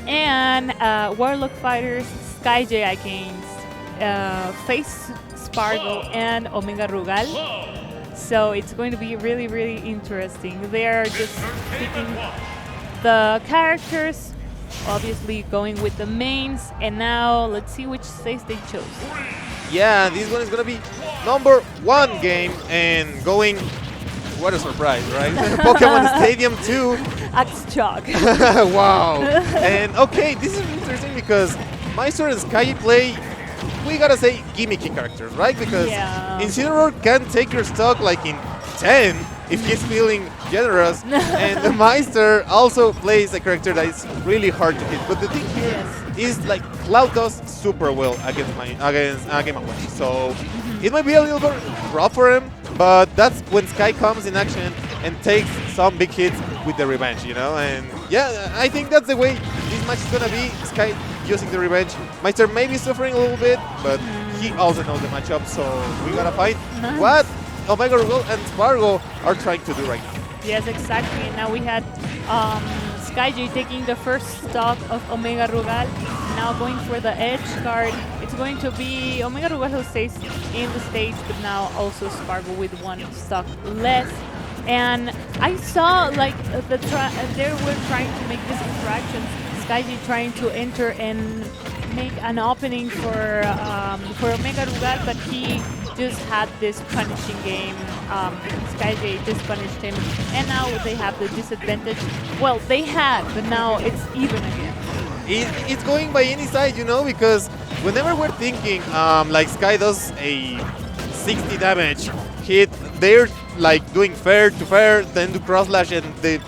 And Warlock Fighters Skyjay against face Sparg0 and ΩRugal. So it's going to be really, really interesting. They're just picking the characters, obviously going with the mains, and now let's see which stage they chose. Yeah, this one is gonna be #1 game and going. What a surprise, right? Pokemon Stadium 2. Axe Chalk. Wow. And okay, this is interesting because Maister and Skyjay play, we gotta say, gimmicky characters, right? Because Incineroar can take your stock like in 10 if he's feeling generous. And the Maister also plays a character that is really hard to hit. But the thing here is like Cloud does super well against Game & Watch. So it might be a little bit rough for him, but that's when Sky comes in action and takes some big hits with the revenge, you know? And yeah, I think that's the way this match is gonna be. Sky using the revenge. Maister may be suffering a little bit, but he also knows the matchup, so we gotta find what ΩRugal and Sparg0 are trying to do right now. Yes, exactly. And now we had Skyjay taking the first stock of ΩRugal, now going for the edge guard. It's going to be ΩRugal who stays in the stage, but now also Sparg0 with one stock less. And I saw like they were trying to make these interactions. Skyjay trying to enter and make an opening for ΩRugal, but he just had this punishing game. Skyjay just punished him, and now they have the disadvantage. Well, they had, but now it's even again. It's going by any side, you know, because whenever we're thinking like Sky does a 60 damage hit, they're like doing fair to fair, then do cross slash, and the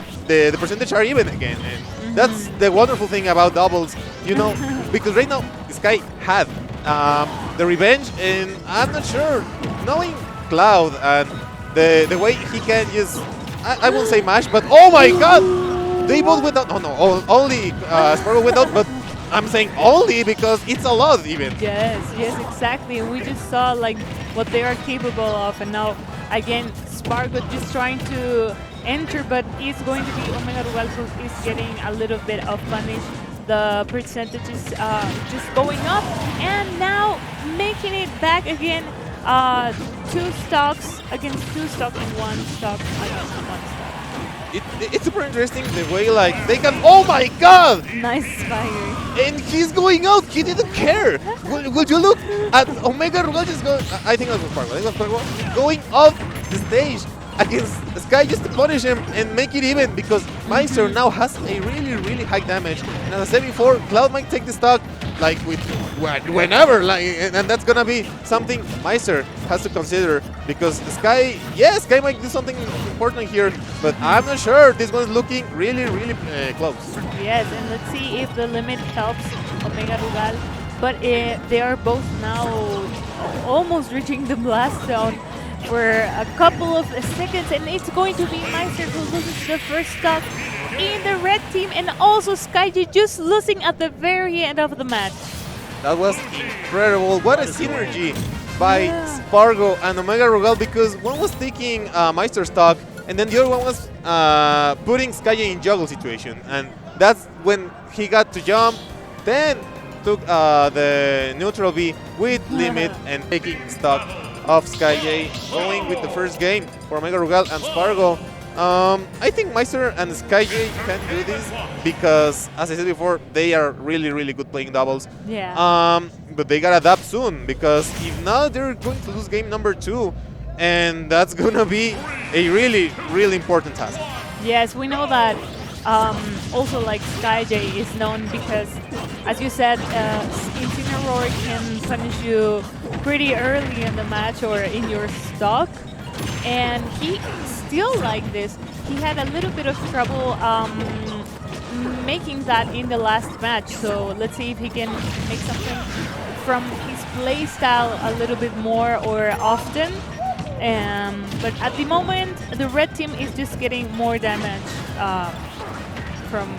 percentage are even again. And that's the wonderful thing about doubles, you know, because right now Sky had the revenge, and I'm not sure, knowing Cloud and the way he can use, I won't say mash, but oh my god, they both went out. Oh no, only Sparg0 went out, but I'm saying only because it's a lot even. Yes, exactly. We just saw like what they are capable of, and now again Sparg0 just trying to enter, but it's going to be ΩRugal who is getting a little bit of punish. The percentage is just going up, and now making it back again. 2 stocks against 2 stocks and 1 stock against 1 stock. It's super interesting the way like they can. Oh my god! Nice fire. And he's going out. He didn't care. Would you look at ΩRugal just go? I think that was Sparg0. Going off the stage against Sky just to punish him and make it even, because Maister now has a really, really high damage. And as I said before, Cloud might take the stock like with whenever, like, and that's gonna be something Maister has to consider, because Sky, yes, Sky might do something important here, but I'm not sure. This one's looking really, really close. Yes, and let's see if the limit helps ΩRugal. But they are both now almost reaching the blast zone for a couple of seconds, and it's going to be Maister who loses the first stock in the red team, and also Skyjay just losing at the very end of the match. That was incredible. What a synergy by Sparg0 and ΩRugal, because one was taking Maister stock, and then the other one was putting Skyjay in juggle situation, and that's when he got to jump, then took the neutral B with limit and taking stock of Skyjay, going with the first game for ΩRugal and Sparg0. I think Maister and Skyjay can do this because, as I said before, they are really, really good playing doubles. Yeah. But they gotta adapt soon, because if not, they're going to lose game #2, and that's gonna be a really, really important task. Yes, we know that. Also, like Skyjay is known because, as you said, Incineroar can punish you pretty early in the match or in your stock, and he still like this. He had a little bit of trouble making that in the last match, so let's see if he can make something from his play style a little bit more or often. But at the moment, the red team is just getting more damage from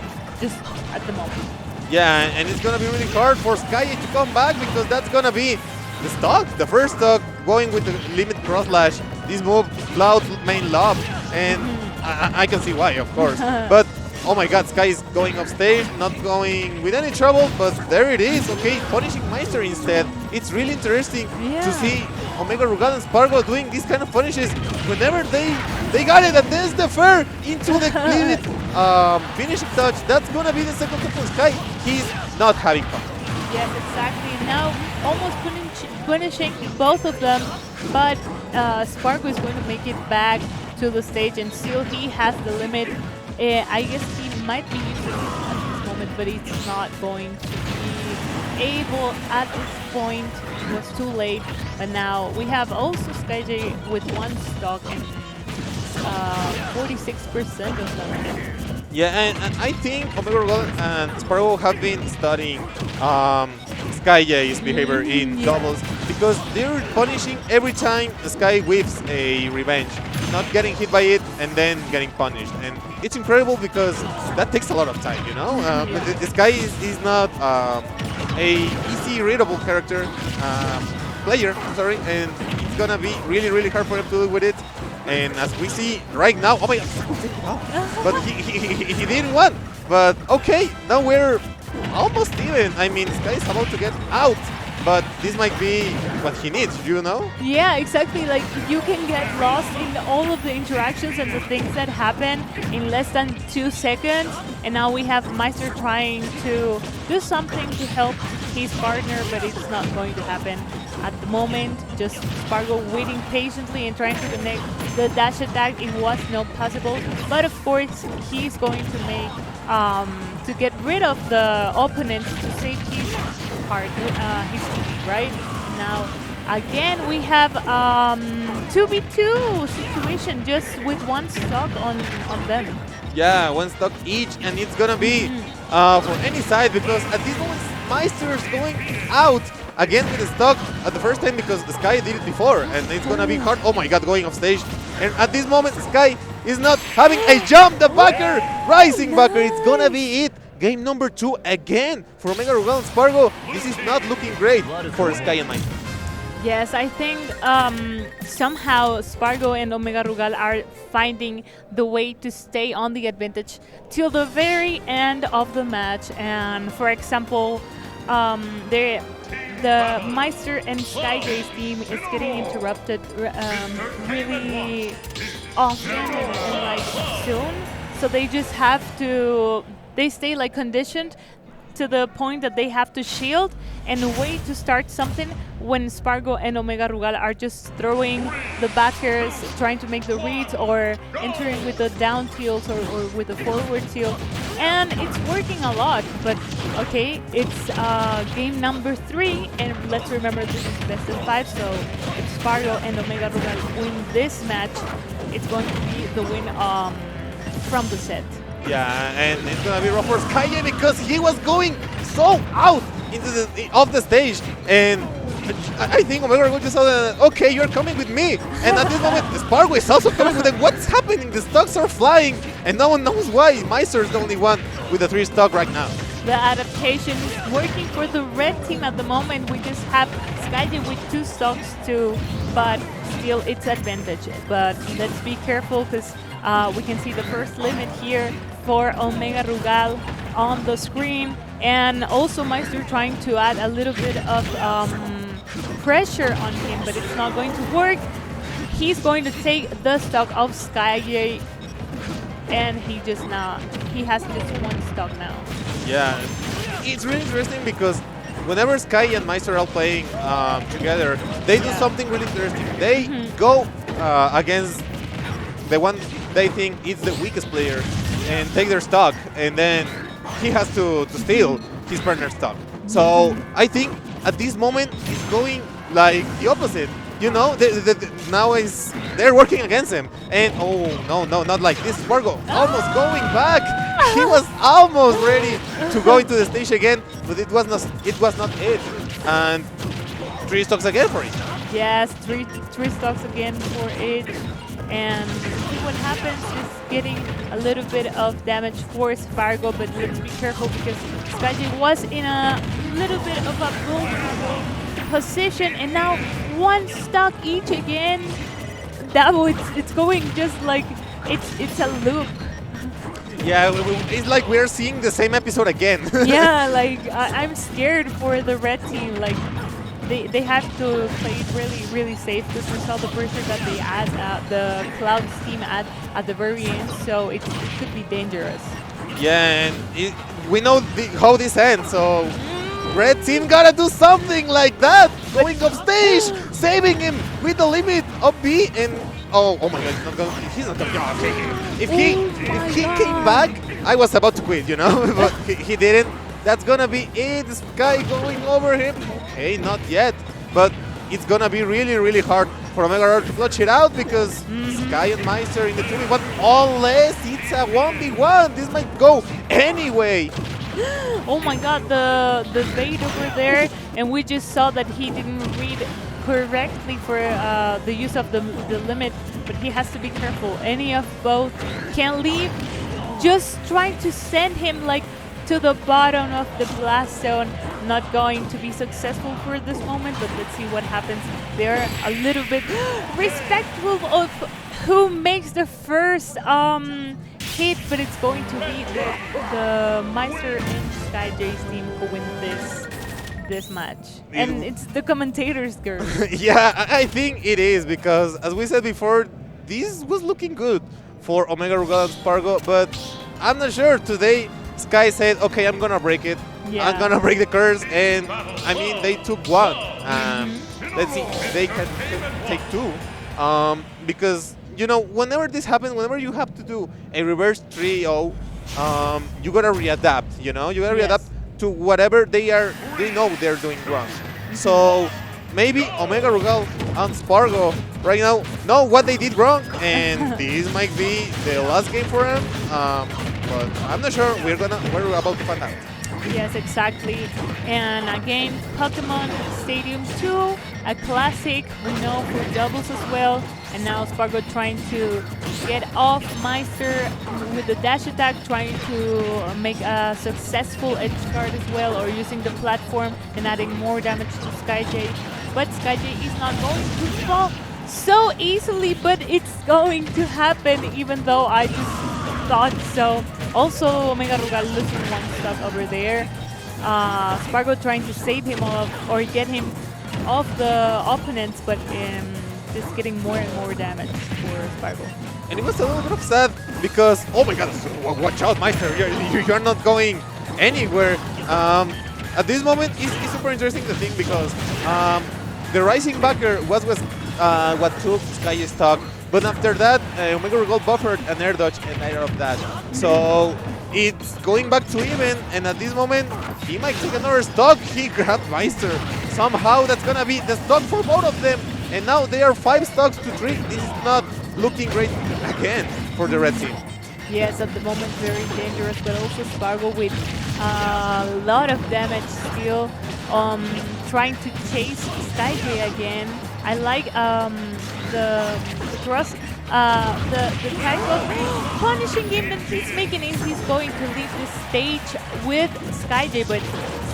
just at the moment. Yeah, and it's gonna be really hard for Skyjay to come back, because that's gonna be the stock, the first stock, going with the limit cross slash. This move, Cloud's main lob, and I can see why, of course. But Oh my god, Sky is going off stage, not going with any trouble, but there it is. Okay, punishing Maister instead. It's really interesting to see ΩRugal and Sparg0 doing these kind of punishes whenever they got it, and there's the fair into the cleared finishing touch. That's gonna be the second touch for Sky. He's not having fun. Yes, exactly. Now almost punishing both of them, but Sparg0 is going to make it back to the stage, and still he has the limit. I guess he might be using it at this moment, but it's not going to be able at this point. It was too late. But now we have also Skyjay with one stock and 46% of them. Yeah, and I think ΩRugal and Sparg0 have been studying Skyjay's behavior in doubles, because they're punishing every time the Sky whiffs a revenge, not getting hit by it and then getting punished. And it's incredible because that takes a lot of time, you know? The Sky is not a easy readable character, player, I'm sorry, and it's gonna be really, really hard for him to deal with it. And as we see right now, oh my god, but he didn't win. But okay, now we're almost even. I mean, Sky is about to get out, but this might be what he needs, you know? Yeah, exactly. Like, you can get lost in all of the interactions and the things that happen in less than 2 seconds. And now we have Maister trying to do something to help his partner, but it's not going to happen at the moment. Just Sparg0 waiting patiently and trying to connect the dash attack. It was not possible, but of course he's going to make to get rid of the opponent to save his part, his team, right? Now again we have 2v2 situation just with one stock on them. Yeah, one stock each, and it's gonna be for any side, because at this moment Maister is going out again with the stock at the first time because the Sky did it before, and it's gonna be hard. Oh my god, going off stage. And at this moment Sky is not having a jump. The backer, rising backer, it's gonna be it. Game number 2 again for ΩRugal and Sparg0. This is not looking great for Sky and Maister. Yes, I think somehow Sparg0 and ΩRugal are finding the way to stay on the advantage till the very end of the match. And for example, the Maister and Skyjay's team is getting interrupted really often and like soon. So they just have to, they stay like conditioned to the point that they have to shield and wait to start something when Sparg0 and ΩRugal are just throwing the backers, trying to make the reads or entering with the down tilt or with the forward tilt. And it's working a lot, but okay, it's game number 3, and let's remember this is best of 5, so if Sparg0 and ΩRugal win this match, it's going to be the win from the set. Yeah, and it's gonna be rough for Skyjay because he was going so out into the stage, and I think ΩRugal just saw that, okay, you're coming with me, and at this moment Sparg0 is also coming with them. What's happening? The stocks are flying, and no one knows why. Maister is the only one with a 3 stock right now. The adaptation is working for the red team at the moment. We just have Skyjay with 2 stocks too, but still it's advantage. But let's be careful because we can see the first limit here for ΩRugal on the screen, and also Maister trying to add a little bit of pressure on him, but it's not going to work. He's going to take the stock of Skyjay, and he has just 1 stock now. Yeah, it's really interesting because whenever Sky and Maister are playing together, they do something really interesting. They go against the one they think is the weakest player and take their stock, and then he has to steal his partner's stock. So I think at this moment it's going like the opposite. You know, now they're working against him. And oh no, not like this. Sparg0 almost going back. He was almost ready to go into the stage again, but it was not it. And 3 stocks again for it. Yes, three stocks again for it. And see what happens is getting a little bit of damage for Sparg0, but let's be careful because Skyjay was in a little bit of a vulnerable position, and now 1 stock each again. It's going just like it's a loop. Yeah, it's like we're seeing the same episode again. Yeah, like I'm scared for the red team. Like they have to play it really safe because we saw the pressure that they add, the Cloud's team at the very end, so it could be dangerous. Yeah, and we know how this ends, so red team gotta do something like that, going off stage, saving him with the limit of B, and oh my god, he's not gonna, okay. If he came back, I was about to quit, you know, but he didn't. That's gonna be it. Sky going over him. Okay, not yet, but it's gonna be really hard for ΩRugal to clutch it out because Sky and Maister in the 2v1, unless it's a 1v1. This might go anyway. Oh my god, the bait over there, and we just saw that he didn't read correctly for the use of the limit, but he has to be careful. Any of both can leave. Just trying to send him like to the bottom of the blast zone. Not going to be successful for this moment, but let's see what happens. They're a little bit respectful of who makes the first hit, but it's going to be the Maister and Skyjay's team who win this match. And it's the commentators, girl. Yeah, I think it is because, as we said before, this was looking good for ΩRugal and Sparg0, but I'm not sure. Today, Sky said, okay, I'm gonna break it. Yeah. I'm gonna break the curse, and I mean, they took one. Let's see if they can take two. Because, you know, whenever this happens, whenever you have to do a reverse 3-0, you gotta readapt, you know? You gotta readapt to whatever they know they're doing wrong. So maybe ΩRugal and Sparg0 right now know what they did wrong, and this might be the last game for them. But I'm not sure. We're about to find out. Yes, exactly. And again, Pokemon Stadium 2, a classic, we know, for doubles as well. And now Sparg0 trying to get off Maister with the dash attack, trying to make a successful edge guard as well, or using the platform and adding more damage to Skyjay. But Skyjay is not going to fall so easily, but it's going to happen, even though I just thought so. Also, ΩRugal losing one stock over there. Sparg0 trying to save him off or get him off the opponents, but just getting more and more damage for Sparg0. And it was a little bit of sad because, oh my god, watch out, Maister, you're not going anywhere. At this moment, it's super interesting to think because the rising backer was what took Skyjay's stock. But after that, ΩRugal buffered an air dodge and air of that. So it's going back to even, and at this moment, he might take another stock. He grabbed Maister. Somehow that's gonna be the stock for both of them. And now they are 5 stocks to 3. This is not looking great again for the red team. Yes, at the moment very dangerous, but also Sparg0 with a lot of damage still, trying to chase Skyjay again. I like the cross, the type of punishing him that he's making is he's going to leave the stage with Skyjay, but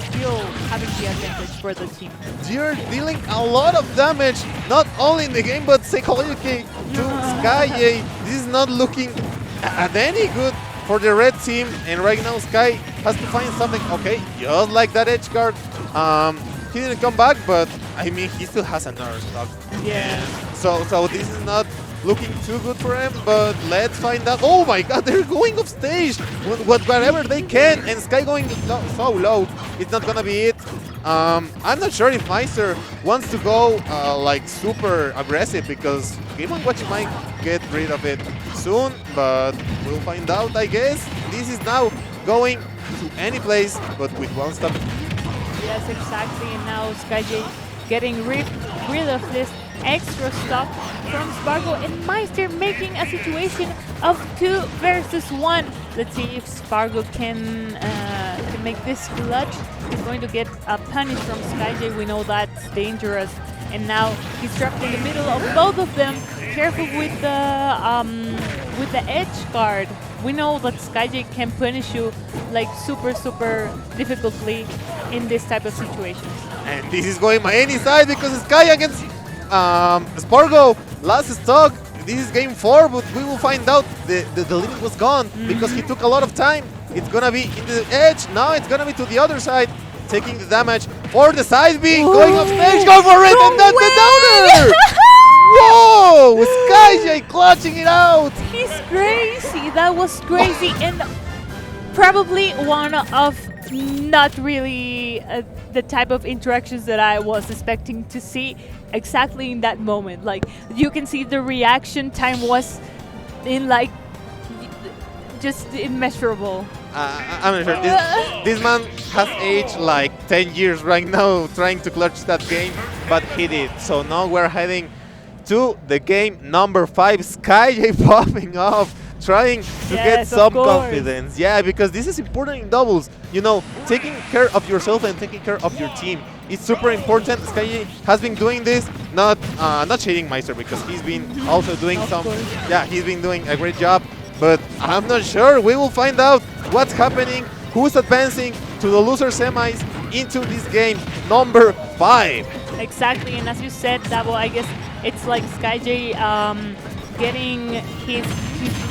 still having the advantage for the team. You're dealing a lot of damage, not only in the game, but psychologically to Skyjay. This is not looking at any good for the red team, and right now Sky has to find something. Okay, just like that edge guard. He didn't come back, but I mean, he still has another stock. Yeah. So this is not looking too good for him, but let's find out. Oh my god, they're going off stage whatever they can, and Sky going so low. It's not gonna be it. I'm not sure if Maister wants to go like super aggressive, because Game & Watch might get rid of it soon, but we'll find out, I guess. This is now going to any place, but with one stock. Yes, exactly. And now Skyjay getting rid of this extra stock from Sparg0, and Maister making a situation of 2 versus 1. Let's see if Sparg0 can make this clutch. He's going to get a punish from Skyjay. We know that's dangerous. And now he's trapped in the middle of both of them. Careful with the edge guard. We know that Skyjay can punish you like super difficultly in this type of situations. And this is going by any side because Sky against Sparg0, last stock. this is game 4, but we will find out the limit was gone because he took a lot of time. It's gonna be in the edge. Now it's gonna be to the other side, taking the damage for the side B, going off stage, go for it, and that's the downer! Whoa! Skyjay clutching it out! He's crazy. That was crazy. And probably one of not really the type of interactions that I was expecting to see exactly in that moment. Like, you can see the reaction time was in like just immeasurable. I'm not sure. This man has aged like 10 years right now trying to clutch that game, but he did. So now we're heading to the game number 5. Skyjay popping off, trying to get some confidence. Yeah, because this is important in doubles. You know, taking care of yourself and taking care of your team. It's super important. Skyjay has been doing this, not shading Maister because he's been also doing he's been doing a great job. But I'm not sure. We will find out what's happening, who's advancing to the loser semis into this game number 5. Exactly, and as you said, Davo, I guess it's like Skyjay getting his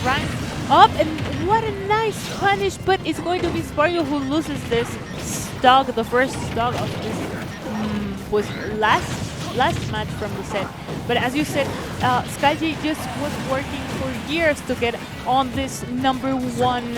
rank up, and what a nice punish, but it's going to be Sparg0 who loses this stock, the first stock of this was last match from the set. But as you said, Skyjay just was working for years to get on this number 1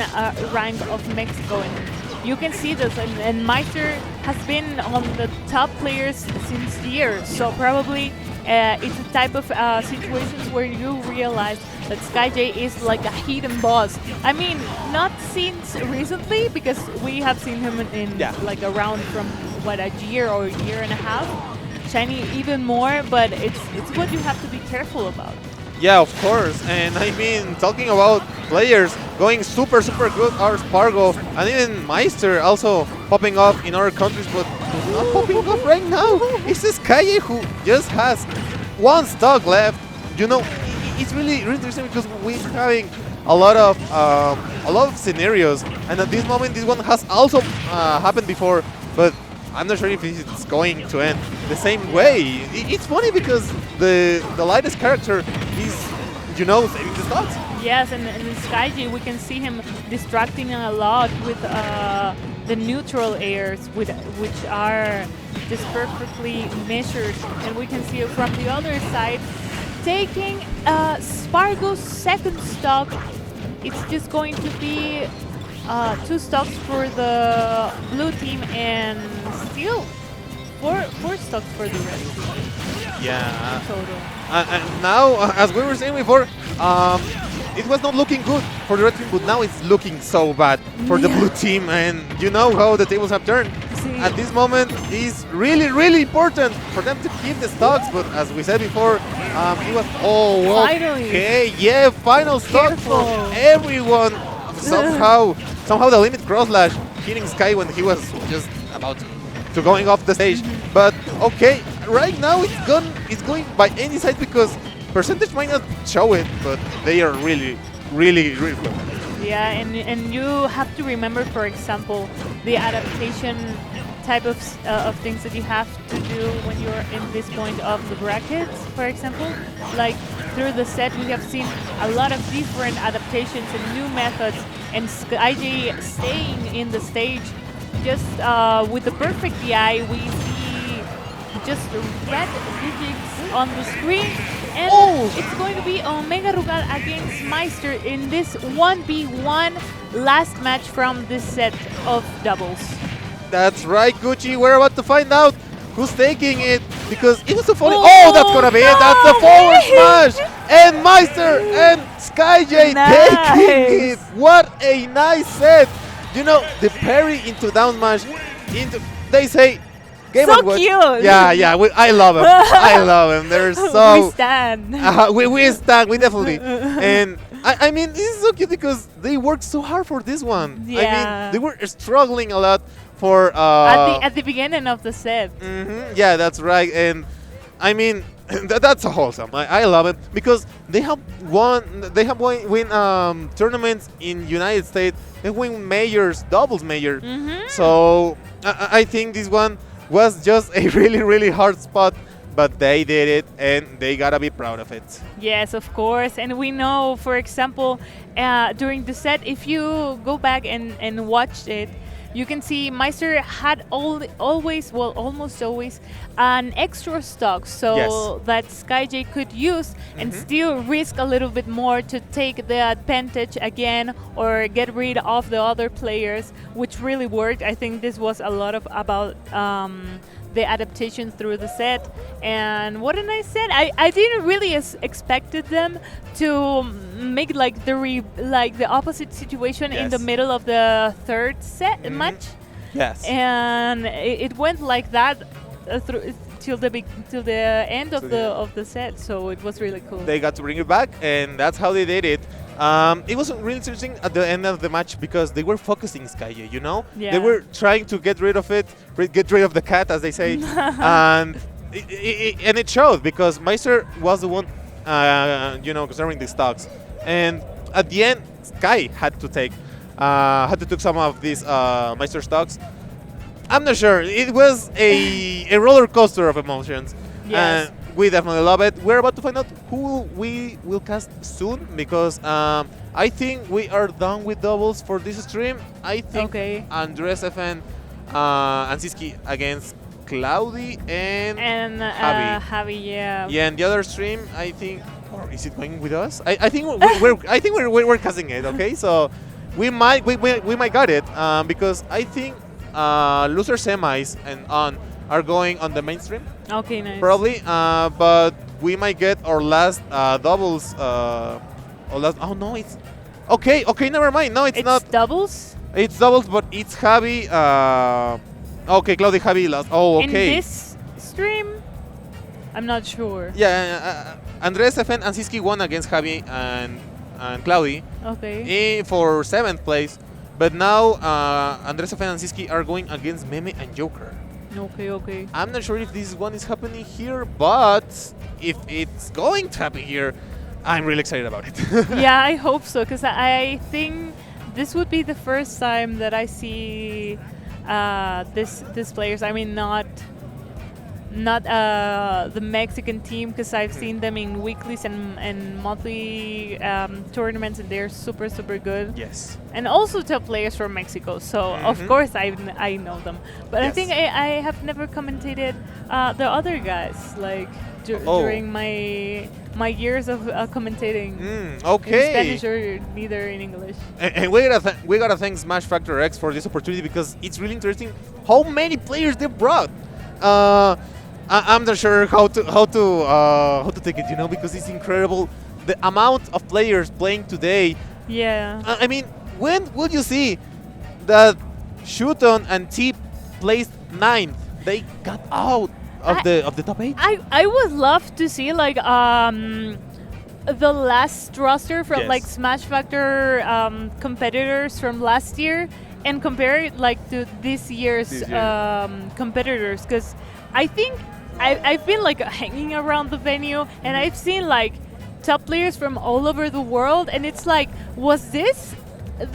rank of Mexico, and you can see this, and Maister has been on the top players since years, so probably it's a type of situations where you realize that Skyjay is like a hidden boss. I mean, not since recently, because we have seen him in like around from what, a year or a year and a half, shining even more, but it's what you have to be careful about. Yeah, of course. And I mean, talking about players going super good are Sparg0 and even Maister also popping off in other countries, but not popping off right now. It's Skyjay who just has 1 stock left. You know, it's really interesting because we're having a lot of scenarios, and at this moment this one has also happened before, but I'm not sure if it's going to end the same way. It's funny because the lightest character is, you know, saving the stocks. Yes, and in Skyjay we can see him distracting a lot with the neutral airs, which are just perfectly measured. And we can see it from the other side, taking Sparg0's second stock. It's just going to be 2 stocks for the blue team and still four stocks for the red team. Yeah. Total. And now, as we were saying before, it was not looking good for the red team, but now it's looking so bad for the blue team, and you know how the tables have turned. At this moment, it's really important for them to keep the stocks, but as we said before, it was finally. Okay, yeah, final stock for everyone. Somehow the limit cross slash hitting Sky when he was just about to going off the stage. But okay, right now it's going by any side because percentage might not show it, but they are really good. Yeah, and you have to remember, for example, the adaptation type of things that you have to do when you're in this point of the brackets, for example. Like through the set, we have seen a lot of different adaptations and new methods, and Skyjay staying in the stage just with the perfect DI. We see just red digits on the screen, and it's going to be ΩRugal against Maister in this 1v1 last match from this set of doubles. That's right, Gucci. We're about to find out who's taking it because it was so funny. Oh, that's gonna be it. That's the forward smash, and Maister and Skyjay taking it. What a nice set. You know, the parry into down smash. They say game so of watch. Cute. Yeah, I love them. I love them. They're so. We stand. We stand. We definitely. And I mean, this is so cute because they worked so hard for this one. Yeah. I mean, they were struggling a lot for at the beginning of the set. Yeah, that's right. And I mean, that's so wholesome. I love it because they have won tournaments in United States. They win majors, doubles major. So I think this one was just a really hard spot but they did it, and they gotta be proud of it. Yes, of course. And we know, for example, during the set, if you go back and watch it, you can see Maister had always, well, almost always, an extra stock, so that Skyjay could use and still risk a little bit more to take the advantage again or get rid of the other players, which really worked. I think this was a lot of about the adaptation through the set. And what a nice set. I didn't really expected them to make like the opposite situation in the middle of the third set match. Yes. And it went like that through till the end of the set, so it was really cool. They got to bring it back, and that's how they did it. It was really interesting at the end of the match because they were focusing Skyjay, you know? Yeah. They were trying to get rid of it, get rid of the cat, as they say. And it showed because Maister was the one, you know, conserving the stocks. And at the end, Sky had to take some of these Maister stocks. I'm not sure. It was a roller coaster of emotions. Yes. We definitely love it. We're about to find out who we will cast soon because I think we are done with doubles for this stream. I think Andres FN and Siski against Cloudy and Javi, yeah. Yeah, and the other stream, I think, or is it going with us? I think we're casting it. Okay, so we might got it because I think loser semis and on are going on the mainstream. Okay, nice. Probably, but we might get our last doubles. Oh no, it's okay. Never mind. No, it's not doubles. It's doubles, but it's Javi. Okay, Claudia Javi last. Oh, okay. In this stream, I'm not sure. Yeah, Andres FN and Siski won against Javi and Claudia. Okay. For 7th place, but now Andres FN and Siski are going against Meme and Joker. Okay. I'm not sure if this one is happening here, but if it's going to happen here, I'm really excited about it. Yeah, I hope so, because I think this would be the first time that I see these players. I mean, not the Mexican team, because I've seen them in weeklies and monthly tournaments, and they're super good. Yes. And also top players from Mexico, so of course I know them. But I think I have never commentated the other guys, like during my years of commentating in Spanish or neither in English. And we gotta thank Smash Factor X for this opportunity because it's really interesting how many players they brought. I'm not sure how to take it, you know, because it's incredible the amount of players playing today. Yeah. I mean, when would you see that Shuton and T placed 9th? They got out of the top 8. I would love to see like the last roster from like Smash Factor competitors from last year and compare it like to this year's competitors, because I think I've been like hanging around the venue and I've seen like top players from all over the world, and it's like, was this the